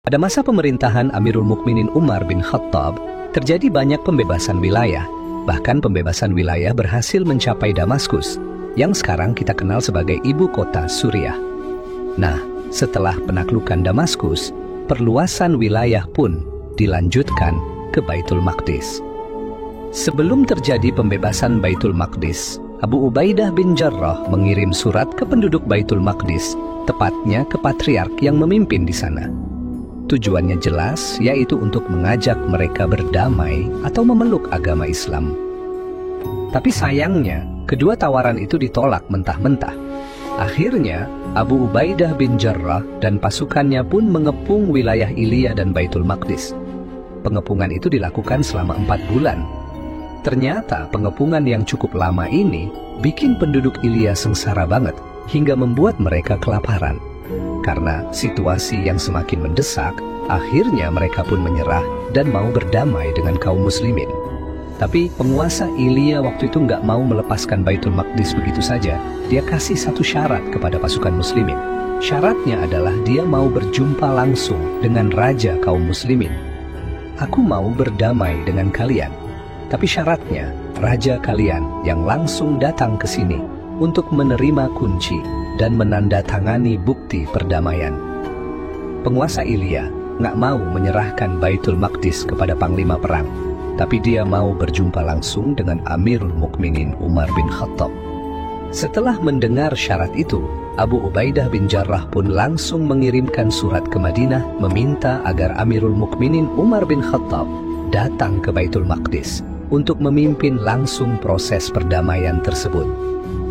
Pada masa pemerintahan Amirul Mukminin Umar bin Khattab, terjadi banyak pembebasan wilayah. Bahkan pembebasan wilayah berhasil mencapai Damaskus, yang sekarang kita kenal sebagai ibu kota Suriah. Nah, setelah penaklukan Damaskus, perluasan wilayah pun dilanjutkan ke Baitul Maqdis. Sebelum terjadi pembebasan Baitul Maqdis, Abu Ubaidah bin Jarrah mengirim surat ke penduduk Baitul Maqdis, tepatnya ke patriark yang memimpin di sana. Tujuannya jelas, yaitu untuk mengajak mereka berdamai atau memeluk agama Islam. Tapi sayangnya, kedua tawaran itu ditolak mentah-mentah. Akhirnya, Abu Ubaidah bin Jarrah dan pasukannya pun mengepung wilayah Ilya dan Baitul Maqdis. Pengepungan itu dilakukan selama 4 bulan. Ternyata pengepungan yang cukup lama ini bikin penduduk Ilya sengsara banget, hingga membuat mereka kelaparan. Karena situasi yang semakin mendesak, akhirnya mereka pun menyerah dan mau berdamai dengan kaum muslimin. Tapi penguasa Ilya waktu itu nggak mau melepaskan Baitul Maqdis begitu saja. Dia kasih satu syarat kepada pasukan muslimin. Syaratnya adalah dia mau berjumpa langsung dengan raja kaum muslimin. Aku mau berdamai dengan kalian, tapi syaratnya raja kalian yang langsung datang ke sini untuk menerima kunci dan menandatangani bukti perdamaian. Penguasa Ilya nggak mau menyerahkan Baitul Maqdis kepada panglima perang, tapi dia mau berjumpa langsung dengan Amirul Mukminin Umar bin Khattab. Setelah mendengar syarat itu, Abu Ubaidah bin Jarrah pun langsung mengirimkan surat ke Madinah meminta agar Amirul Mukminin Umar bin Khattab datang ke Baitul Maqdis untuk memimpin langsung proses perdamaian tersebut.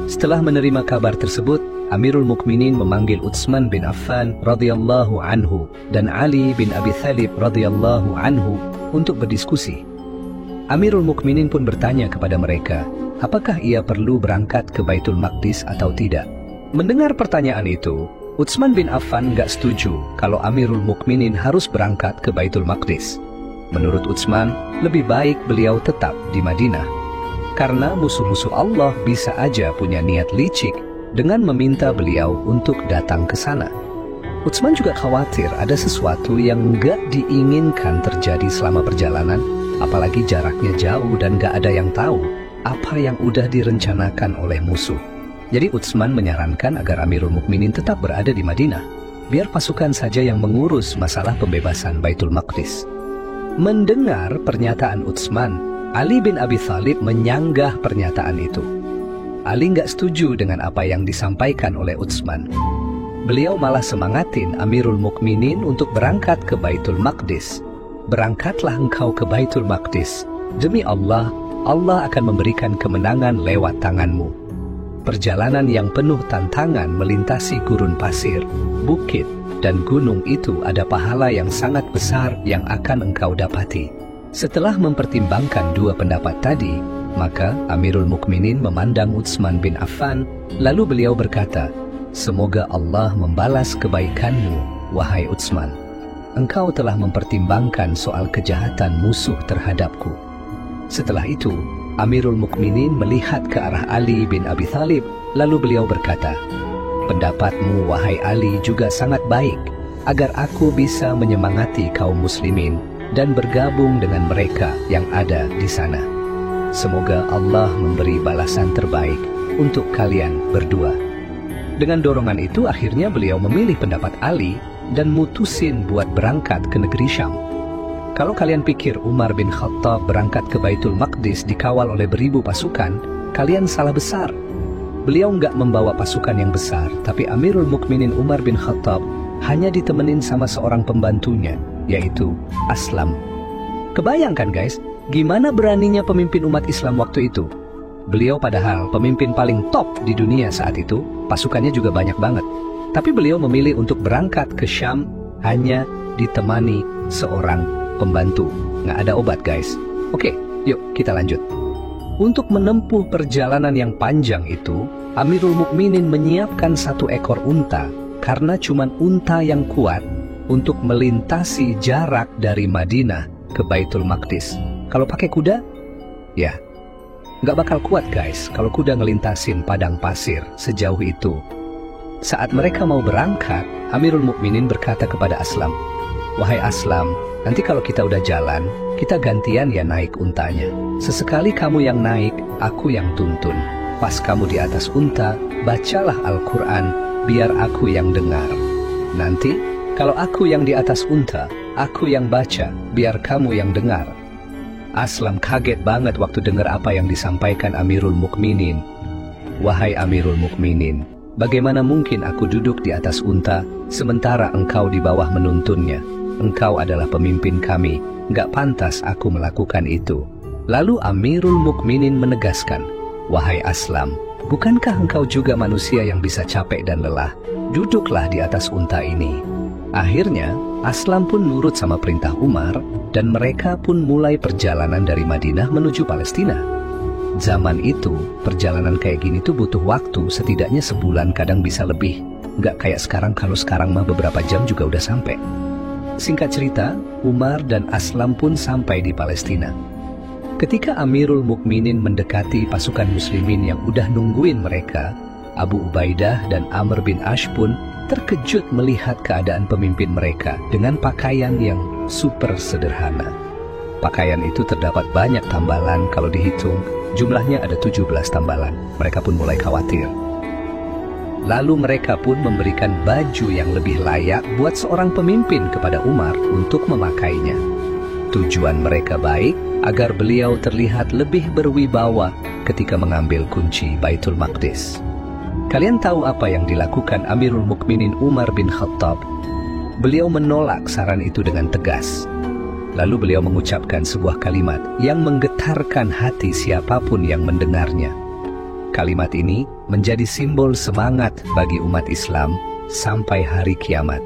Setelah menerima kabar tersebut, Amirul Mukminin memanggil Utsman bin Affan radhiyallahu anhu dan Ali bin Abi Thalib radhiyallahu anhu untuk berdiskusi. Amirul Mukminin pun bertanya kepada mereka, apakah ia perlu berangkat ke Baitul Maqdis atau tidak. Mendengar pertanyaan itu, Utsman bin Affan gak setuju kalau Amirul Mukminin harus berangkat ke Baitul Maqdis. Menurut Utsman, lebih baik beliau tetap di Madinah. Karena musuh-musuh Allah bisa aja punya niat licik dengan meminta beliau untuk datang ke sana. Utsman juga khawatir ada sesuatu yang gak diinginkan terjadi selama perjalanan, apalagi jaraknya jauh dan gak ada yang tahu apa yang udah direncanakan oleh musuh. Jadi Utsman menyarankan agar Amirul Mukminin tetap berada di Madinah, biar pasukan saja yang mengurus masalah pembebasan Baitul Maqdis. Mendengar pernyataan Utsman, Ali bin Abi Thalib menyanggah pernyataan itu. Ali nggak setuju dengan apa yang disampaikan oleh Utsman. Beliau malah semangatin Amirul Mukminin untuk berangkat ke Baitul Maqdis. Berangkatlah engkau ke Baitul Maqdis. Demi Allah, Allah akan memberikan kemenangan lewat tanganmu. Perjalanan yang penuh tantangan melintasi gurun pasir, bukit, dan gunung itu ada pahala yang sangat besar yang akan engkau dapati. Setelah mempertimbangkan dua pendapat tadi, maka Amirul Mukminin memandang Utsman bin Affan, lalu beliau berkata, semoga Allah membalas kebaikanmu, wahai Utsman. Engkau telah mempertimbangkan soal kejahatan musuh terhadapku. Setelah itu, Amirul Mukminin melihat ke arah Ali bin Abi Thalib, lalu beliau berkata, pendapatmu, wahai Ali, juga sangat baik, agar aku bisa menyemangati kaum muslimin dan bergabung dengan mereka yang ada di sana. Semoga Allah memberi balasan terbaik untuk kalian berdua. Dengan dorongan itu, akhirnya beliau memilih pendapat Ali dan mutusin buat berangkat ke negeri Syam. Kalau kalian pikir Umar bin Khattab berangkat ke Baitul Maqdis dikawal oleh beribu pasukan, kalian salah besar. Beliau nggak membawa pasukan yang besar, tapi Amirul Mukminin Umar bin Khattab hanya ditemenin sama seorang pembantunya, yaitu Aslam. Kebayangkan guys, gimana beraninya pemimpin umat Islam waktu itu? Beliau padahal pemimpin paling top di dunia saat itu, pasukannya juga banyak banget. Tapi beliau memilih untuk berangkat ke Syam hanya ditemani seorang pembantu. Nggak ada obat guys. Oke, yuk kita lanjut. Untuk menempuh perjalanan yang panjang itu, Amirul Mukminin menyiapkan 1 ekor unta, karena cuman unta yang kuat untuk melintasi jarak dari Madinah ke Baitul Maqdis. Kalau pakai kuda, ya nggak bakal kuat guys kalau kuda ngelintasin padang pasir sejauh itu. Saat mereka mau berangkat, Amirul Mukminin berkata kepada Aslam, "Wahai Aslam, nanti kalau kita udah jalan, kita gantian ya naik untanya. Sesekali kamu yang naik, aku yang tuntun. Pas kamu di atas unta, bacalah Al-Quran, biar aku yang dengar. Nanti, kalau aku yang di atas unta, aku yang baca, biar kamu yang dengar." Aslam kaget banget waktu dengar apa yang disampaikan Amirul Mukminin. "Wahai Amirul Mukminin, bagaimana mungkin aku duduk di atas unta, sementara engkau di bawah menuntunnya? Engkau adalah pemimpin kami, gak pantas aku melakukan itu." Lalu Amirul Mukminin menegaskan, "Wahai Aslam, bukankah engkau juga manusia yang bisa capek dan lelah? Duduklah di atas unta ini." Akhirnya, Aslam pun nurut sama perintah Umar, dan mereka pun mulai perjalanan dari Madinah menuju Palestina. Zaman itu, perjalanan kayak gini tuh butuh waktu, setidaknya sebulan, kadang bisa lebih. Nggak kayak sekarang, kalau sekarang mah beberapa jam juga udah sampai. Singkat cerita, Umar dan Aslam pun sampai di Palestina. Ketika Amirul Mukminin mendekati pasukan muslimin yang udah nungguin mereka, Abu Ubaidah dan Amr bin Ash pun terkejut melihat keadaan pemimpin mereka dengan pakaian yang super sederhana. Pakaian itu terdapat banyak tambalan, kalau dihitung jumlahnya ada 17 tambalan. Mereka pun mulai khawatir. Lalu mereka pun memberikan baju yang lebih layak buat seorang pemimpin kepada Umar untuk memakainya. Tujuan mereka baik, agar beliau terlihat lebih berwibawa ketika mengambil kunci Baitul Maqdis. Kalian tahu apa yang dilakukan Amirul Mukminin Umar bin Khattab? Beliau menolak saran itu dengan tegas. Lalu beliau mengucapkan sebuah kalimat yang menggetarkan hati siapapun yang mendengarnya. Kalimat ini menjadi simbol semangat bagi umat Islam sampai hari kiamat.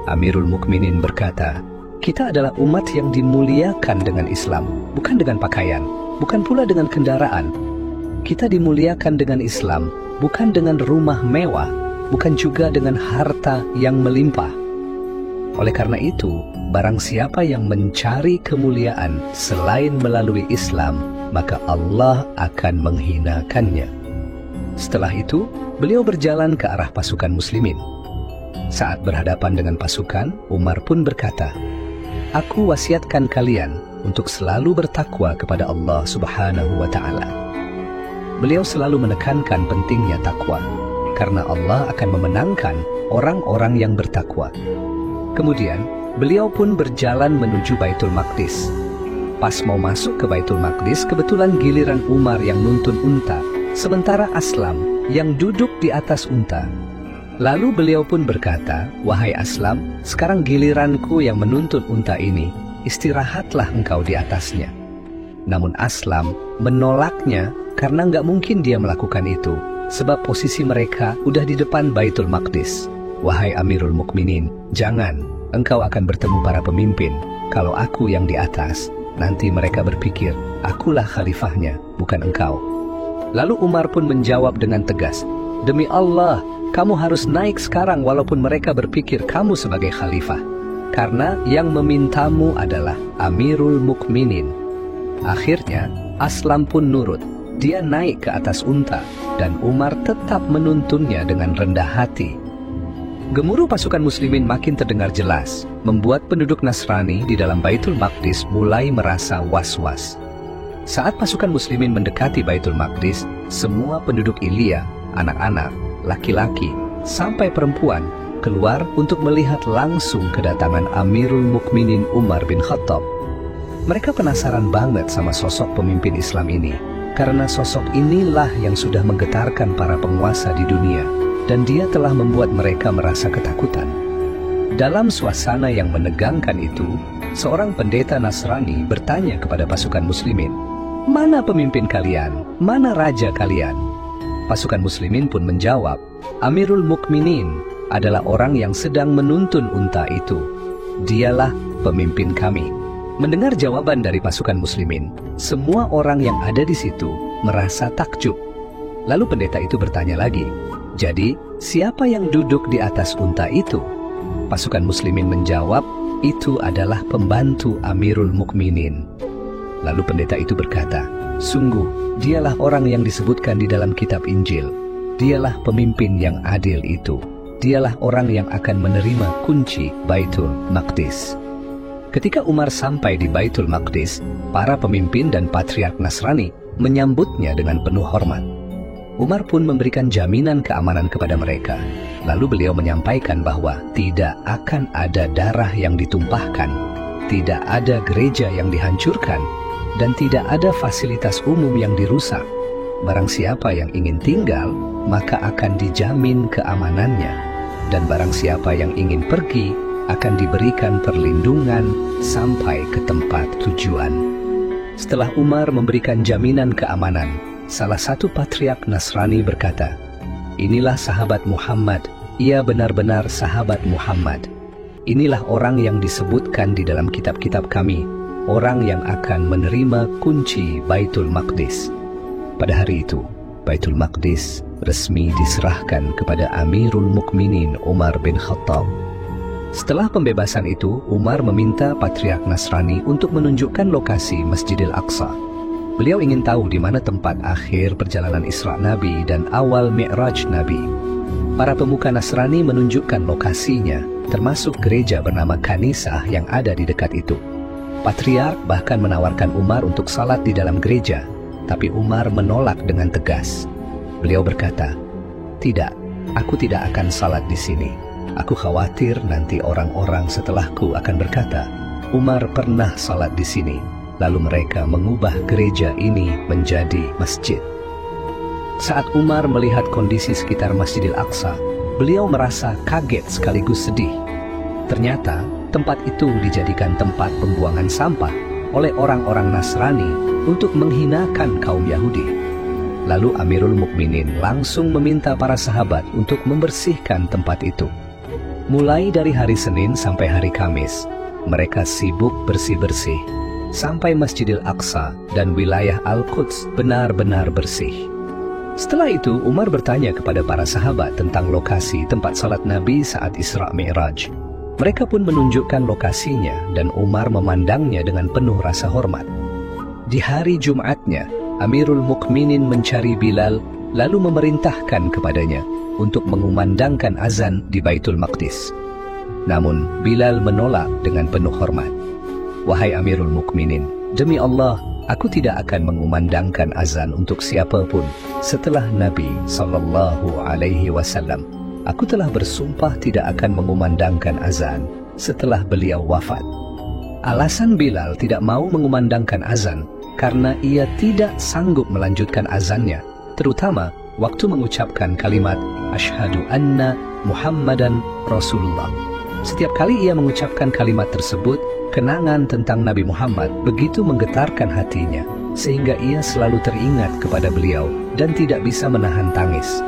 Amirul Mukminin berkata, "Kita adalah umat yang dimuliakan dengan Islam, bukan dengan pakaian, bukan pula dengan kendaraan. Kita dimuliakan dengan Islam, bukan dengan rumah mewah, bukan juga dengan harta yang melimpah. Oleh karena itu, barang siapa yang mencari kemuliaan selain melalui Islam, maka Allah akan menghinakannya." Setelah itu, beliau berjalan ke arah pasukan muslimin. Saat berhadapan dengan pasukan, Umar pun berkata, "Aku wasiatkan kalian untuk selalu bertakwa kepada Allah Subhanahu wa Ta'ala." Beliau selalu menekankan pentingnya takwa, karena Allah akan memenangkan orang-orang yang bertakwa. Kemudian, beliau pun berjalan menuju Baitul Maqdis. Pas mau masuk ke Baitul Maqdis, kebetulan giliran Umar yang nuntun unta, sementara Aslam yang duduk di atas unta. Lalu beliau pun berkata, "Wahai Aslam, sekarang giliranku yang menuntun unta ini, istirahatlah engkau di atasnya." Namun Aslam menolaknya karena nggak mungkin dia melakukan itu, sebab posisi mereka udah di depan Baitul Maqdis. "Wahai Amirul Mukminin, jangan, engkau akan bertemu para pemimpin. Kalau aku yang di atas, nanti mereka berpikir, akulah khalifahnya, bukan engkau." Lalu Umar pun menjawab dengan tegas, "Demi Allah, kamu harus naik sekarang walaupun mereka berpikir kamu sebagai khalifah. Karena yang memintamu adalah Amirul Mukminin." Akhirnya, Aslam pun nurut. Dia naik ke atas unta, dan Umar tetap menuntunnya dengan rendah hati. Gemuruh pasukan muslimin makin terdengar jelas, membuat penduduk Nasrani di dalam Baitul Maqdis mulai merasa was-was. Saat pasukan muslimin mendekati Baitul Maqdis, semua penduduk Ilya, anak-anak, laki-laki, sampai perempuan, keluar untuk melihat langsung kedatangan Amirul Mukminin Umar bin Khattab. Mereka penasaran banget sama sosok pemimpin Islam ini, karena sosok inilah yang sudah menggetarkan para penguasa di dunia, dan dia telah membuat mereka merasa ketakutan. Dalam suasana yang menegangkan itu, seorang pendeta Nasrani bertanya kepada pasukan muslimin, "Mana pemimpin kalian? Mana raja kalian?" Pasukan muslimin pun menjawab, "Amirul Mukminin adalah orang yang sedang menuntun unta itu. Dialah pemimpin kami." Mendengar jawaban dari pasukan muslimin, semua orang yang ada di situ merasa takjub. Lalu pendeta itu bertanya lagi, "Jadi, siapa yang duduk di atas unta itu?" Pasukan muslimin menjawab, "Itu adalah pembantu Amirul Mukminin." Lalu pendeta itu berkata, "Sungguh, dialah orang yang disebutkan di dalam kitab Injil. Dialah pemimpin yang adil itu." dialah orang yang akan menerima kunci Baitul Maqdis. Ketika Umar sampai di Baitul Maqdis, para pemimpin dan patriark Nasrani menyambutnya dengan penuh hormat. Umar pun memberikan jaminan keamanan kepada mereka. Lalu beliau menyampaikan bahwa tidak akan ada darah yang ditumpahkan, tidak ada gereja yang dihancurkan, dan tidak ada fasilitas umum yang dirusak. Barang siapa yang ingin tinggal, maka akan dijamin keamanannya. Dan barang siapa yang ingin pergi, akan diberikan perlindungan sampai ke tempat tujuan. Setelah Umar memberikan jaminan keamanan, salah satu patriark Nasrani berkata, "Inilah sahabat Muhammad, ia benar-benar sahabat Muhammad. Inilah orang yang disebutkan di dalam kitab-kitab kami, orang yang akan menerima kunci Baitul Maqdis." Pada hari itu, Baitul Maqdis resmi diserahkan kepada Amirul Mukminin Umar bin Khattab. Setelah pembebasan itu, Umar meminta patriark Nasrani untuk menunjukkan lokasi Masjidil Aqsa. Beliau ingin tahu di mana tempat akhir perjalanan Isra Nabi dan awal Mi'raj Nabi. Para pemuka Nasrani menunjukkan lokasinya, termasuk gereja bernama Kanisah yang ada di dekat itu. Patriark bahkan menawarkan Umar untuk salat di dalam gereja, tapi Umar menolak dengan tegas. Beliau berkata, "Tidak, aku tidak akan salat di sini. Aku khawatir nanti orang-orang setelahku akan berkata, Umar pernah salat di sini." Lalu mereka mengubah gereja ini menjadi masjid. Saat Umar melihat kondisi sekitar Masjidil Aqsa, beliau merasa kaget sekaligus sedih. Ternyata tempat itu dijadikan tempat pembuangan sampah oleh orang-orang Nasrani untuk menghinakan kaum Yahudi. Lalu Amirul Mukminin langsung meminta para sahabat untuk membersihkan tempat itu. Mulai dari hari Senin sampai hari Kamis, mereka sibuk bersih-bersih sampai Masjidil Aqsa dan wilayah Al-Quds benar-benar bersih. Setelah itu, Umar bertanya kepada para sahabat tentang lokasi tempat salat Nabi saat Isra Mi'raj. Mereka pun menunjukkan lokasinya dan Umar memandangnya dengan penuh rasa hormat. Di hari Jumatnya, Amirul Mukminin mencari Bilal lalu memerintahkan kepadanya untuk mengumandangkan azan di Baitul Maqdis. Namun Bilal menolak dengan penuh hormat. "Wahai Amirul Mukminin, demi Allah, aku tidak akan mengumandangkan azan untuk siapapun setelah Nabi SAW. Aku telah bersumpah tidak akan mengumandangkan azan setelah beliau wafat." Alasan Bilal tidak mau mengumandangkan azan karena ia tidak sanggup melanjutkan azannya, terutama waktu mengucapkan kalimat Asyhadu anna Muhammadan Rasulullah. Setiap kali ia mengucapkan kalimat tersebut, kenangan tentang Nabi Muhammad begitu menggetarkan hatinya, sehingga ia selalu teringat kepada beliau dan tidak bisa menahan tangis.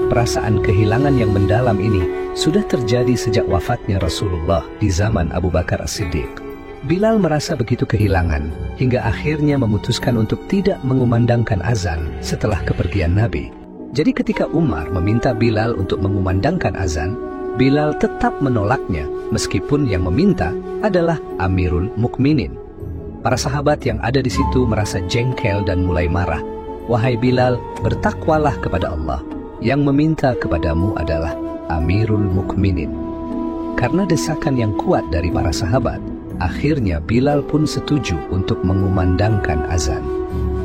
Perasaan kehilangan yang mendalam ini sudah terjadi sejak wafatnya Rasulullah di zaman Abu Bakar As-Siddiq. Bilal merasa begitu kehilangan, hingga akhirnya memutuskan untuk tidak mengumandangkan azan setelah kepergian Nabi. Jadi ketika Umar meminta Bilal untuk mengumandangkan azan, Bilal tetap menolaknya meskipun yang meminta adalah Amirul Mukminin. Para sahabat yang ada di situ merasa jengkel dan mulai marah. "Wahai Bilal, bertakwalah kepada Allah. Yang meminta kepadamu adalah Amirul Mukminin." Karena desakan yang kuat dari para sahabat, akhirnya Bilal pun setuju untuk mengumandangkan azan.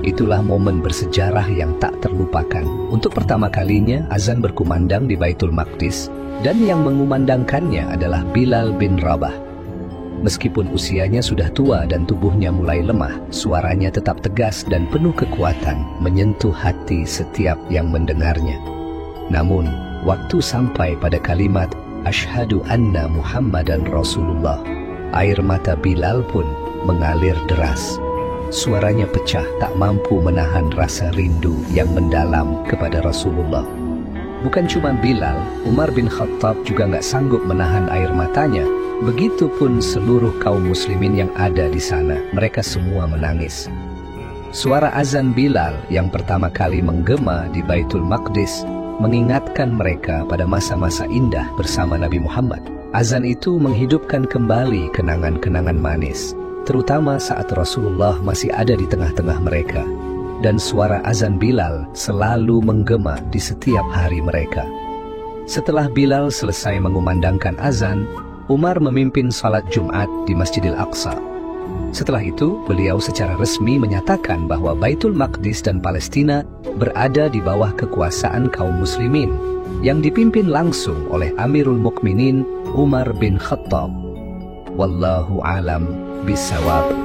Itulah momen bersejarah yang tak terlupakan. Untuk pertama kalinya azan berkumandang di Baitul Maqdis, dan yang mengumandangkannya adalah Bilal bin Rabah. Meskipun usianya sudah tua dan tubuhnya mulai lemah, suaranya tetap tegas dan penuh kekuatan, menyentuh hati setiap yang mendengarnya. Namun, waktu sampai pada kalimat Asyhadu anna Muhammadan Rasulullah, air mata Bilal pun mengalir deras. Suaranya pecah, tak mampu menahan rasa rindu yang mendalam kepada Rasulullah. Bukan cuma Bilal, Umar bin Khattab juga nggak sanggup menahan air matanya. Begitupun seluruh kaum muslimin yang ada di sana. Mereka semua menangis. Suara azan Bilal yang pertama kali menggema di Baitul Maqdis mengingatkan mereka pada masa-masa indah bersama Nabi Muhammad. Azan itu menghidupkan kembali kenangan-kenangan manis, terutama saat Rasulullah masih ada di tengah-tengah mereka. Dan suara azan Bilal selalu menggema di setiap hari mereka. Setelah Bilal selesai mengumandangkan azan, Umar memimpin salat Jumat di Masjidil Aqsa. Setelah itu, beliau secara resmi menyatakan bahwa Baitul Maqdis dan Palestina berada di bawah kekuasaan kaum muslimin yang dipimpin langsung oleh Amirul Mukminin Umar bin Khattab. Wallahu alam bisawab.